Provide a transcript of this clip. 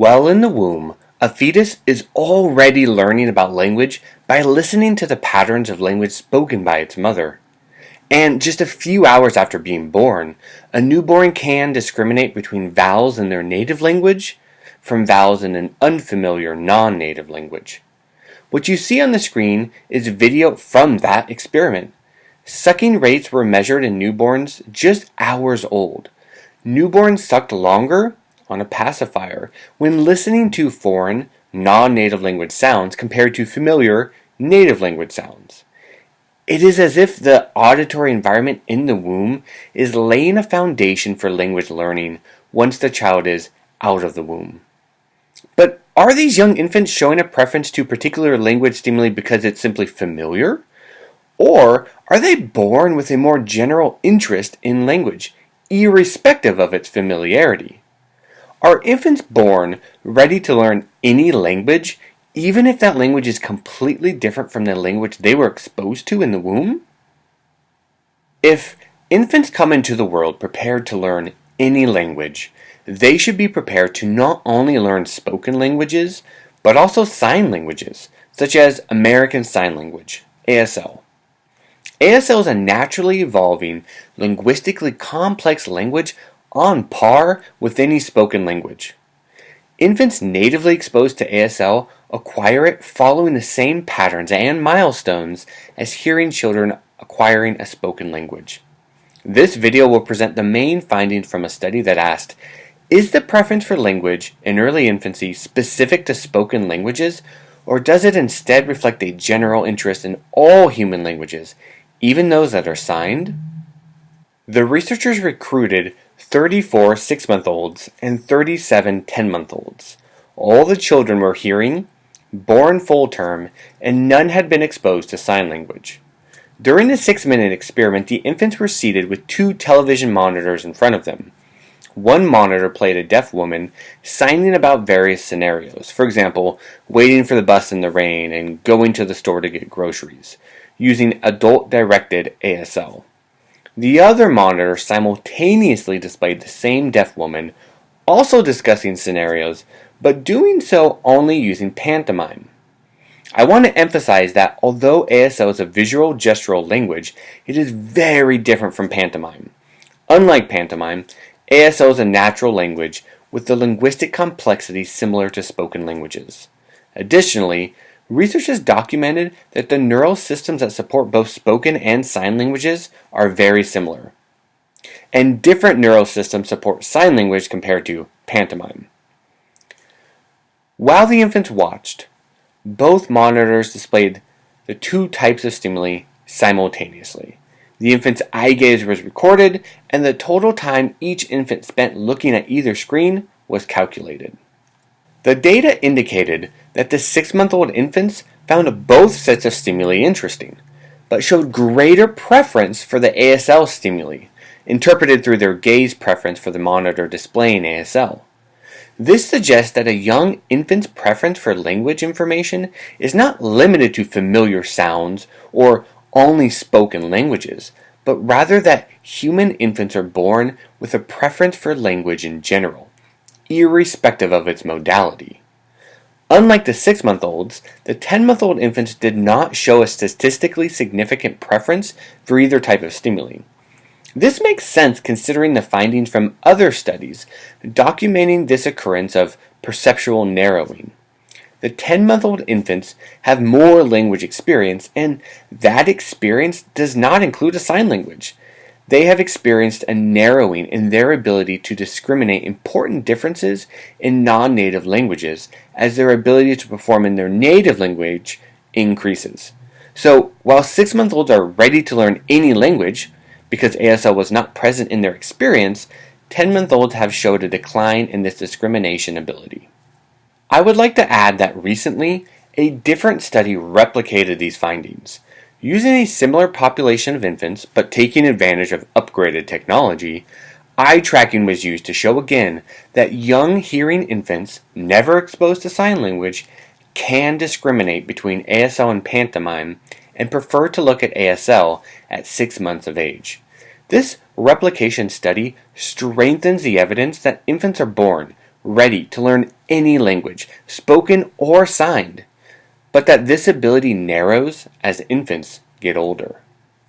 While in the womb, a fetus is already learning about language by listening to the patterns of language spoken by its mother. And just a few hours after being born, a newborn can discriminate between vowels in their native language from vowels in an unfamiliar non-native language. What you see on the screen is video from that experiment. Sucking rates were measured in newborns just hours old. Newborns sucked longer on a pacifier when listening to foreign, non-native language sounds compared to familiar, native language sounds. It is as if the auditory environment in the womb is laying a foundation for language learning once the child is out of the womb. But are these young infants showing a preference to particular language stimuli because it's simply familiar? Or are they born with a more general interest in language, irrespective of its familiarity? Are infants born ready to learn any language, even if that language is completely different from the language they were exposed to in the womb? If infants come into the world prepared to learn any language, they should be prepared to not only learn spoken languages, but also sign languages, such as American Sign Language, ASL. ASL is a naturally evolving, linguistically complex language on par with any spoken language. Infants natively exposed to ASL acquire it following the same patterns and milestones as hearing children acquiring a spoken language. This video will present the main findings from a study that asked, is the preference for language in early infancy specific to spoken languages, or does it instead reflect a general interest in all human languages, even those that are signed? The researchers recruited 34 6-month-olds and 37 10-month-olds. All the children were hearing, born full term, and none had been exposed to sign language. During the 6-minute experiment, the infants were seated with 2 television monitors in front of them. One monitor played a deaf woman signing about various scenarios, for example, waiting for the bus in the rain and going to the store to get groceries, using adult-directed ASL. The other monitor simultaneously displayed the same deaf woman, also discussing scenarios, but doing so only using pantomime. I want to emphasize that although ASL is a visual gestural language, it is very different from pantomime. Unlike pantomime, ASL is a natural language with the linguistic complexity similar to spoken languages. Additionally, research has documented that the neural systems that support both spoken and sign languages are very similar. And different neural systems support sign language compared to pantomime. While the infants watched, both monitors displayed the 2 types of stimuli simultaneously. The infant's eye gaze was recorded, and the total time each infant spent looking at either screen was calculated. The data indicated that the 6-month-old infants found both sets of stimuli interesting, but showed greater preference for the ASL stimuli, interpreted through their gaze preference for the monitor displaying ASL. This suggests that a young infant's preference for language information is not limited to familiar sounds or only spoken languages, but rather that human infants are born with a preference for language in general, irrespective of its modality. Unlike the 6-month-olds, the 10-month-old infants did not show a statistically significant preference for either type of stimuli. This makes sense considering the findings from other studies documenting this occurrence of perceptual narrowing. The 10-month-old infants have more language experience, and that experience does not include a sign language. They have experienced a narrowing in their ability to discriminate important differences in non-native languages as their ability to perform in their native language increases. So, while 6-month-olds are ready to learn any language, because ASL was not present in their experience, 10-month-olds have showed a decline in this discrimination ability. I would like to add that recently, a different study replicated these findings. Using a similar population of infants, but taking advantage of upgraded technology, eye tracking was used to show again that young hearing infants, never exposed to sign language, can discriminate between ASL and pantomime and prefer to look at ASL at 6 months of age. This replication study strengthens the evidence that infants are born ready to learn any language, spoken or signed, but that this ability narrows as infants get older.